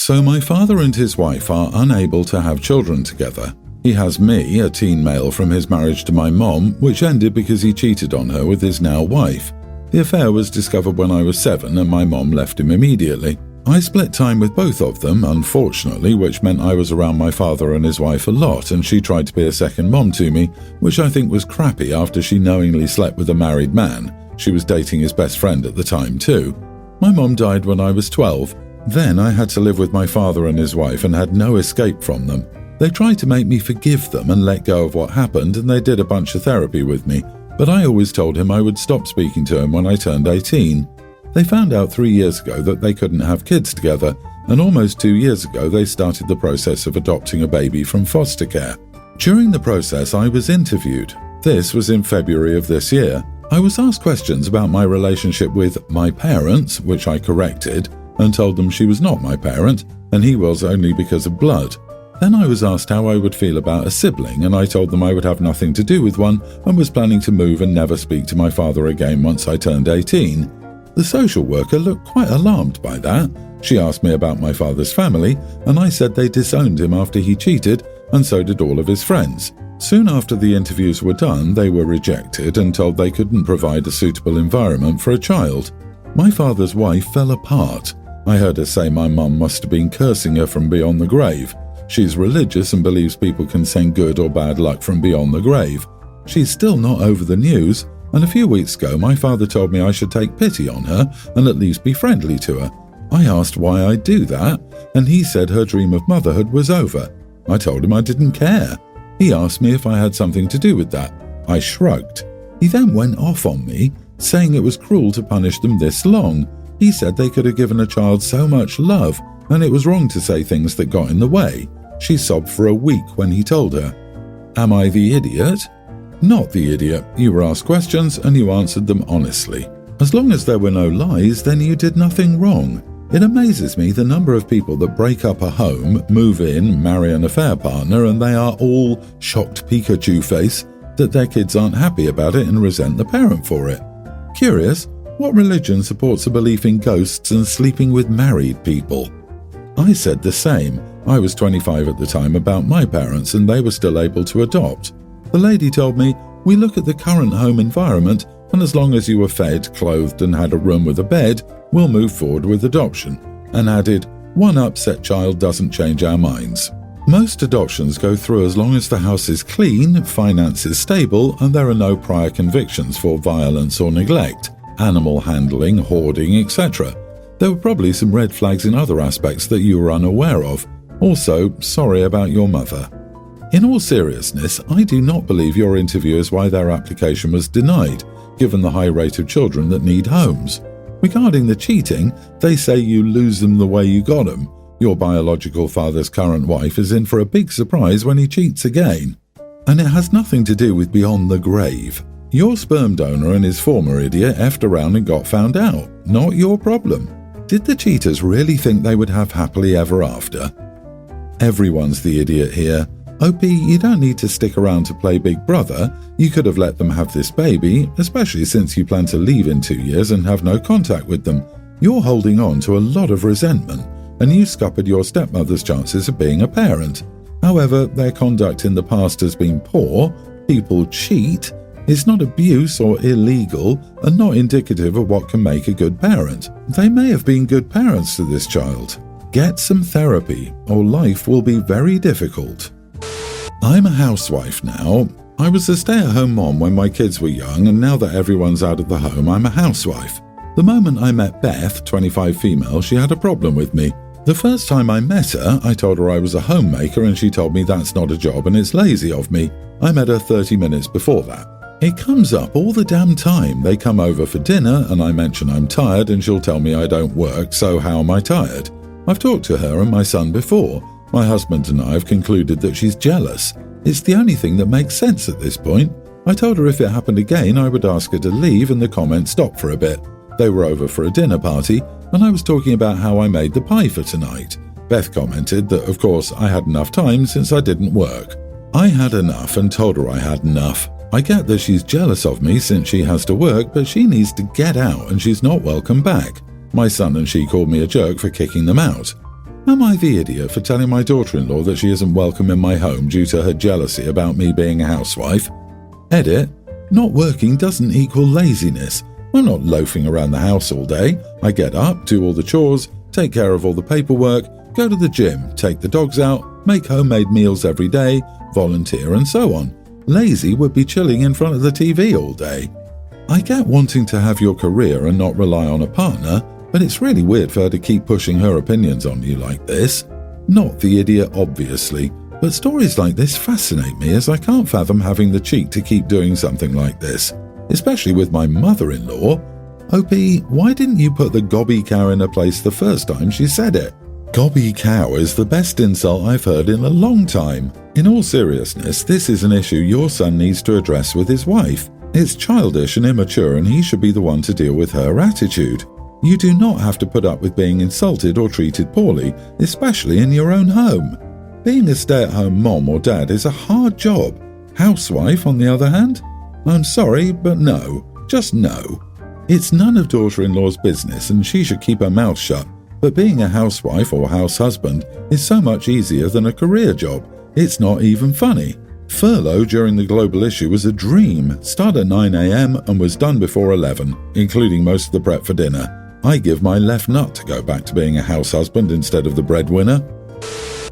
So my father and his wife are unable to have children together. He has me, a teen male from his marriage to my mom, which ended because he cheated on her with his now wife. The affair was discovered when I was 7 and my mom left him immediately. I split time with both of them, unfortunately, which meant I was around my father and his wife a lot, and she tried to be a second mom to me, which I think was crappy after she knowingly slept with a married man. She was dating his best friend at the time too. My mom died when I was 12. Then I had to live with my father and his wife and had no escape from them. They tried to make me forgive them and let go of what happened, and they did a bunch of therapy with me, but I always told him I would stop speaking to him when I turned 18. They found out 3 years ago that they couldn't have kids together, and almost 2 years ago they started the process of adopting a baby from foster care. During the process I was interviewed. This was in February of this year. I was asked questions about my relationship with my parents, which I corrected, and told them she was not my parent, and he was only because of blood. Then I was asked how I would feel about a sibling, and I told them I would have nothing to do with one and was planning to move and never speak to my father again once I turned 18. The social worker looked quite alarmed by that. She asked me about my father's family, and I said they disowned him after he cheated, and so did all of his friends. Soon after the interviews were done, they were rejected and told they couldn't provide a suitable environment for a child. My father's wife fell apart. I heard her say my mum must have been cursing her from beyond the grave. She's religious and believes people can send good or bad luck from beyond the grave. She's still not over the news, and a few weeks ago my father told me I should take pity on her and at least be friendly to her. I asked why I'd do that, and he said her dream of motherhood was over. I told him I didn't care. He asked me if I had something to do with that. I shrugged. He then went off on me, saying it was cruel to punish them this long. He said they could have given a child so much love, and it was wrong to say things that got in the way. She sobbed for a week when he told her. Am I the idiot? Not the idiot. You were asked questions and you answered them honestly. As long as there were no lies, then you did nothing wrong. It amazes me the number of people that break up a home, move in, marry an affair partner, and they are all shocked Pikachu face that their kids aren't happy about it and resent the parent for it. Curious, what religion supports a belief in ghosts and sleeping with married people? I said the same. I was 25 at the time about my parents and they were still able to adopt. The lady told me, we look at the current home environment and as long as you were fed, clothed and had a room with a bed, we'll move forward with adoption, and added, one upset child doesn't change our minds. Most adoptions go through as long as the house is clean, finances stable, and there are no prior convictions for violence or neglect, animal handling, hoarding, etc. There were probably some red flags in other aspects that you were unaware of. Also, sorry about your mother. In all seriousness, I do not believe your interview is why their application was denied, given the high rate of children that need homes. Regarding the cheating, they say you lose them the way you got them. Your biological father's current wife is in for a big surprise when he cheats again. And it has nothing to do with beyond the grave. Your sperm donor and his former idiot effed around and got found out. Not your problem. Did the cheaters really think they would have happily ever after? Everyone's the idiot here. OP, you don't need to stick around to play Big Brother. You could have let them have this baby, especially since you plan to leave in 2 years and have no contact with them. You're holding on to a lot of resentment, and you scuppered your stepmother's chances of being a parent. However, their conduct in the past has been poor, people cheat, it's not abuse or illegal, and not indicative of what can make a good parent. They may have been good parents to this child. Get some therapy, or life will be very difficult. I'm a housewife now. I was a stay-at-home mom when my kids were young, and now that everyone's out of the home, I'm a housewife. The moment I met Beth, 25 female, she had a problem with me. The first time I met her, I told her I was a homemaker and she told me that's not a job and it's lazy of me. I met her 30 minutes before that. It comes up all the damn time. They come over for dinner and I mention I'm tired and she'll tell me I don't work, so how am I tired? I've talked to her and my son before. My husband and I have concluded that she's jealous. It's the only thing that makes sense at this point. I told her if it happened again, I would ask her to leave, and the comments stopped for a bit. They were over for a dinner party, and I was talking about how I made the pie for tonight. Beth commented that, of course, I had enough time since I didn't work. I had enough and told her I had enough. I get that she's jealous of me since she has to work, but she needs to get out and she's not welcome back. My son and she called me a jerk for kicking them out. Am I the idiot for telling my daughter-in-law that she isn't welcome in my home due to her jealousy about me being a housewife? Edit. Not working doesn't equal laziness. I'm not loafing around the house all day. I get up, do all the chores, take care of all the paperwork, go to the gym, take the dogs out, make homemade meals every day, volunteer and so on. Lazy would be chilling in front of the TV all day. I get wanting to have your career and not rely on a partner, but it's really weird for her to keep pushing her opinions on you like this. Not the idiot, obviously, but stories like this fascinate me as I can't fathom having the cheek to keep doing something like this, especially with my mother-in-law. OP, why didn't you put the gobby cow in her place the first time she said it? Gobby cow is the best insult I've heard in a long time. In all seriousness, this is an issue your son needs to address with his wife. It's childish and immature and he should be the one to deal with her attitude. You do not have to put up with being insulted or treated poorly, especially in your own home. Being a stay-at-home mom or dad is a hard job. Housewife, on the other hand? I'm sorry, but no. Just no. It's none of daughter-in-law's business and she should keep her mouth shut. But being a housewife or house husband is so much easier than a career job. It's not even funny. Furlough during the global issue was a dream. Started at 9 a.m. and was done before 11, including most of the prep for dinner. I give my left nut to go back to being a house husband instead of the breadwinner.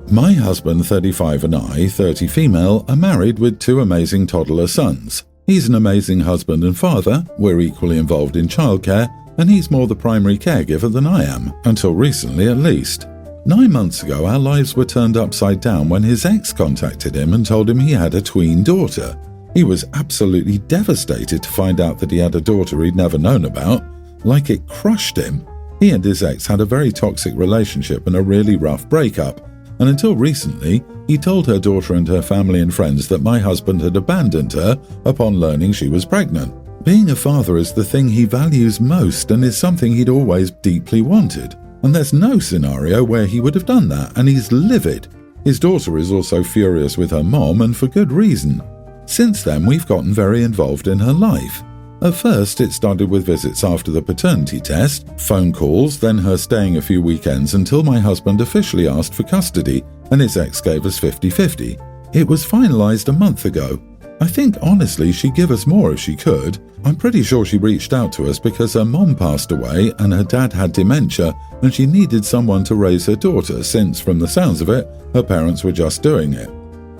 My husband, 35, and I, 30 female, are married with 2 amazing toddler sons. He's an amazing husband and father, we're equally involved in childcare, and he's more the primary caregiver than I am, until recently at least. 9 months ago, our lives were turned upside down when his ex contacted him and told him he had a tween daughter. He was absolutely devastated to find out that he had a daughter he'd never known about. Like it crushed him. He and his ex had a very toxic relationship and a really rough breakup, and until recently, he told her daughter and her family and friends that my husband had abandoned her upon learning she was pregnant. Being a father is the thing he values most and is something he'd always deeply wanted, and there's no scenario where he would have done that, and he's livid. His daughter is also furious with her mom, and for good reason. Since then, we've gotten very involved in her life. At first, it started with visits after the paternity test, phone calls, then her staying a few weekends until my husband officially asked for custody and his ex gave us 50-50. It was finalised a month ago. I think honestly she'd give us more if she could. I'm pretty sure she reached out to us because her mom passed away and her dad had dementia and she needed someone to raise her daughter since, from the sounds of it, her parents were just doing it.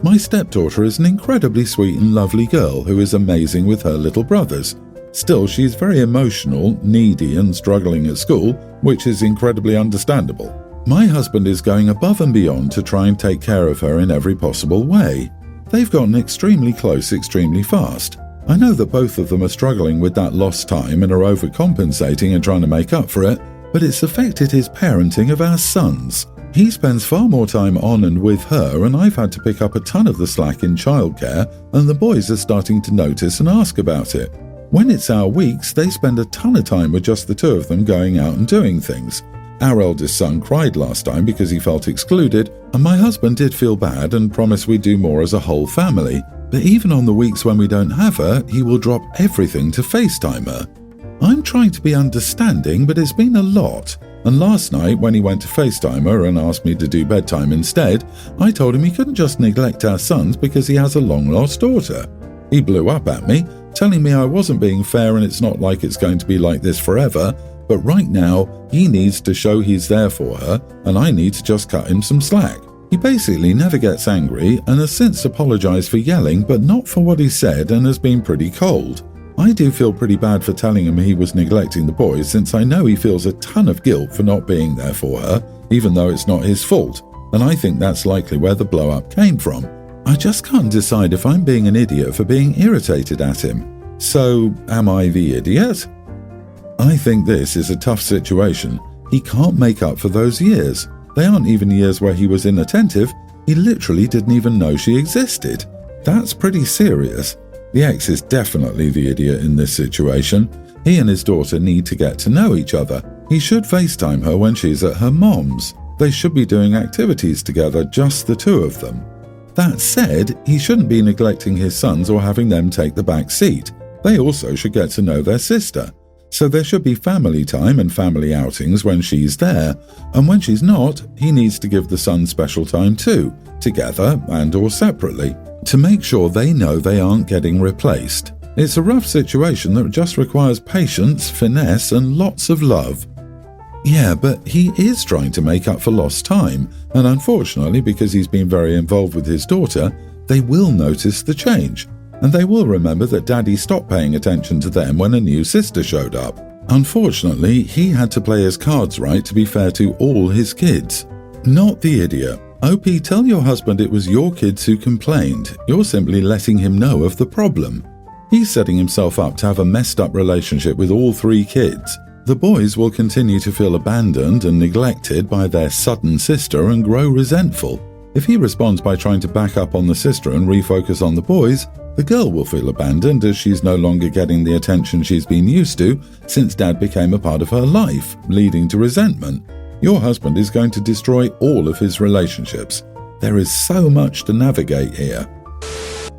My stepdaughter is an incredibly sweet and lovely girl who is amazing with her little brothers. Still, she's very emotional, needy and struggling at school, which is incredibly understandable. My husband is going above and beyond to try and take care of her in every possible way. They've gotten extremely close extremely fast. I know that both of them are struggling with that lost time and are overcompensating and trying to make up for it, but it's affected his parenting of our sons. He spends far more time on and with her, and I've had to pick up a ton of the slack in childcare, and the boys are starting to notice and ask about it. When it's our weeks, they spend a ton of time with just the 2 of them going out and doing things. Our eldest son cried last time because he felt excluded, and my husband did feel bad and promised we'd do more as a whole family. But even on the weeks when we don't have her, he will drop everything to FaceTime her. I'm trying to be understanding, but it's been a lot. And last night, when he went to FaceTime her and asked me to do bedtime instead, I told him he couldn't just neglect our sons because he has a long-lost daughter. He blew up at me, telling me I wasn't being fair and it's not like it's going to be like this forever, but right now he needs to show he's there for her and I need to just cut him some slack. He basically never gets angry and has since apologized for yelling, but not for what he said, and has been pretty cold. I do feel pretty bad for telling him he was neglecting the boys, since I know he feels a ton of guilt for not being there for her, even though it's not his fault, and I think that's likely where the blow-up came from. I just can't decide if I'm being an idiot for being irritated at him. So, am I the idiot? I think this is a tough situation. He can't make up for those years. They aren't even years where he was inattentive. He literally didn't even know she existed. That's pretty serious. The ex is definitely the idiot in this situation. He and his daughter need to get to know each other. He should FaceTime her when she's at her mom's. They should be doing activities together, just the 2 of them. That said, he shouldn't be neglecting his sons or having them take the back seat. They also should get to know their sister. So there should be family time and family outings when she's there, and when she's not, he needs to give the son special time too, together and or separately, to make sure they know they aren't getting replaced. It's a rough situation that just requires patience, finesse, and lots of love. Yeah, but he is trying to make up for lost time, and unfortunately, because he's been very involved with his daughter, they will notice the change, and they will remember that Daddy stopped paying attention to them when a new sister showed up. Unfortunately, he had to play his cards right to be fair to all his kids. Not the idiot. OP, tell your husband it was your kids who complained. You're simply letting him know of the problem. He's setting himself up to have a messed up relationship with all 3 kids. The boys will continue to feel abandoned and neglected by their sudden sister and grow resentful. If he responds by trying to back up on the sister and refocus on the boys, the girl will feel abandoned as she's no longer getting the attention she's been used to since Dad became a part of her life, leading to resentment. Your husband is going to destroy all of his relationships. There is so much to navigate here.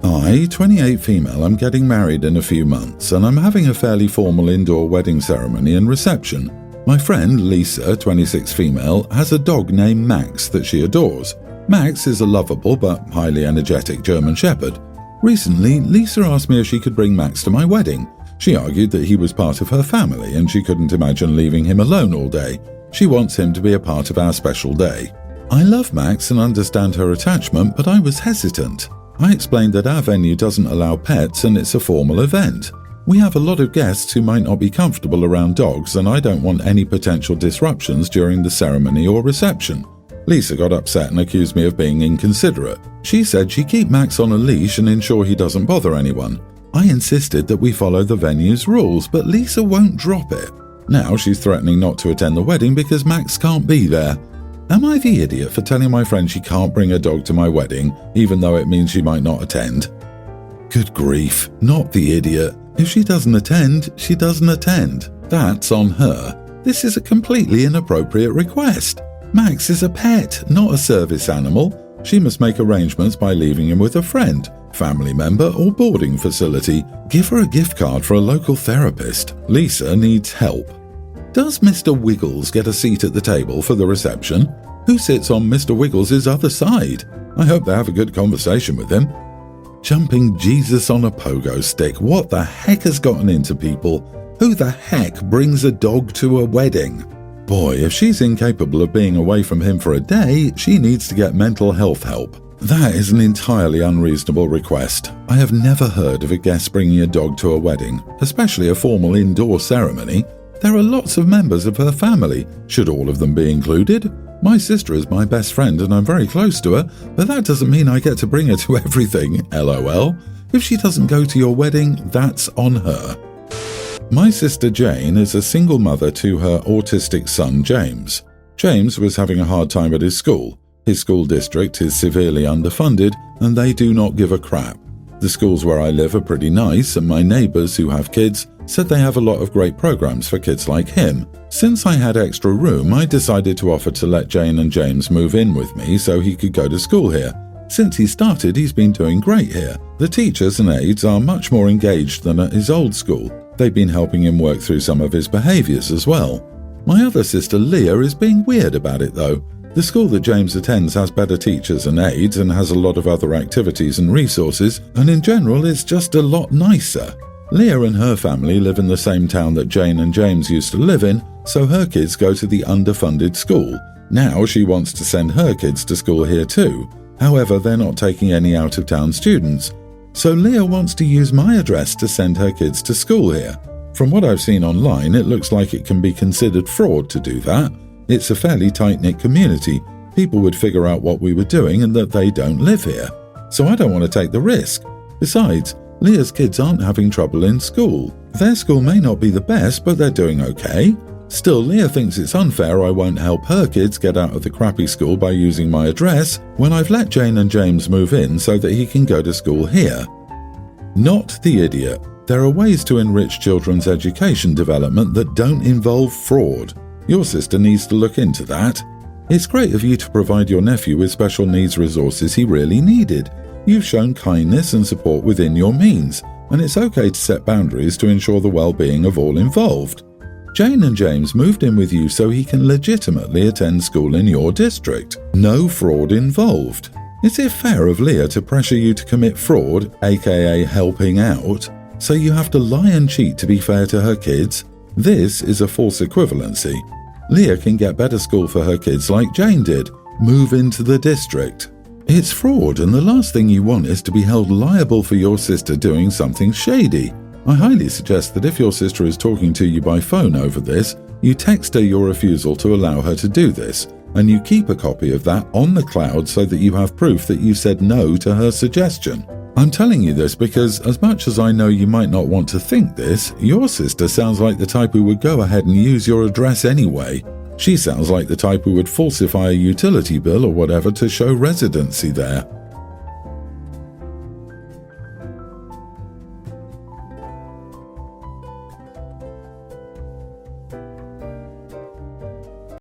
I, 28 female, am getting married in a few months, and I'm having a fairly formal indoor wedding ceremony and reception. My friend, Lisa, 26 female, has a dog named Max that she adores. Max is a lovable but highly energetic German Shepherd. Recently, Lisa asked me if she could bring Max to my wedding. She argued that he was part of her family and she couldn't imagine leaving him alone all day. She wants him to be a part of our special day. I love Max and understand her attachment, but I was hesitant. I explained that our venue doesn't allow pets and it's a formal event. We have a lot of guests who might not be comfortable around dogs, and I don't want any potential disruptions during the ceremony or reception. Lisa got upset and accused me of being inconsiderate. She said she'd keep Max on a leash and ensure he doesn't bother anyone. I insisted that we follow the venue's rules, but Lisa won't drop it. Now she's threatening not to attend the wedding because Max can't be there. Am I the idiot for telling my friend she can't bring a dog to my wedding, even though it means she might not attend? Good grief, not the idiot. If she doesn't attend, she doesn't attend. That's on her. This is a completely inappropriate request. Max is a pet, not a service animal. She must make arrangements by leaving him with a friend, family member, or boarding facility. Give her a gift card for a local therapist. Lisa needs help. Does Mr. Wiggles get a seat at the table for the reception? Who sits on Mr. Wiggles's other side? I hope they have a good conversation with him. Jumping Jesus on a pogo stick. What the heck has gotten into people? Who the heck brings a dog to a wedding? Boy, if she's incapable of being away from him for a day, she needs to get mental health help. That is an entirely unreasonable request. I have never heard of a guest bringing a dog to a wedding, especially a formal indoor ceremony. There are lots of members of her family. Should all of them be included? My sister is my best friend and I'm very close to her, but that doesn't mean I get to bring her to everything, LOL. If she doesn't go to your wedding, that's on her. My sister Jane is a single mother to her autistic son James. James was having a hard time at his school. His school district is severely underfunded and they do not give a crap. The schools where I live are pretty nice, and my neighbours who have kids said they have a lot of great programs for kids like him. Since I had extra room, I decided to offer to let Jane and James move in with me so he could go to school here. Since he started, he's been doing great here. The teachers and aides are much more engaged than at his old school. They've been helping him work through some of his behaviours as well. My other sister Leah is being weird about it though. The school that James attends has better teachers and aides and has a lot of other activities and resources, and in general it's just a lot nicer. Leah and her family live in the same town that Jane and James used to live in, so her kids go to the underfunded school. Now she wants to send her kids to school here too. However, they're not taking any out-of-town students. So Leah wants to use my address to send her kids to school here. From what I've seen online, it looks like it can be considered fraud to do that. It's a fairly tight-knit community. People would figure out what we were doing and that they don't live here. So I don't want to take the risk. Besides, Leah's kids aren't having trouble in school. Their school may not be the best, but they're doing okay. Still, Leah thinks it's unfair I won't help her kids get out of the crappy school by using my address when I've let Jane and James move in so that he can go to school here. Not the idiot. There are ways to enrich children's education development that don't involve fraud. Your sister needs to look into that. It's great of you to provide your nephew with special needs resources he really needed. You've shown kindness and support within your means, and it's okay to set boundaries to ensure the well-being of all involved. Jane and James moved in with you so he can legitimately attend school in your district. No fraud involved. Is it fair of Leah to pressure you to commit fraud, aka helping out, so you have to lie and cheat to be fair to her kids? This is a false equivalency. Leah can get better school for her kids like Jane did. Move into the district. It's fraud, and the last thing you want is to be held liable for your sister doing something shady. I highly suggest that if your sister is talking to you by phone over this, you text her your refusal to allow her to do this, and you keep a copy of that on the cloud so that you have proof that you said no to her suggestion. I'm telling you this because, as much as I know you might not want to think this, your sister sounds like the type who would go ahead and use your address anyway. She sounds like the type who would falsify a utility bill or whatever to show residency there.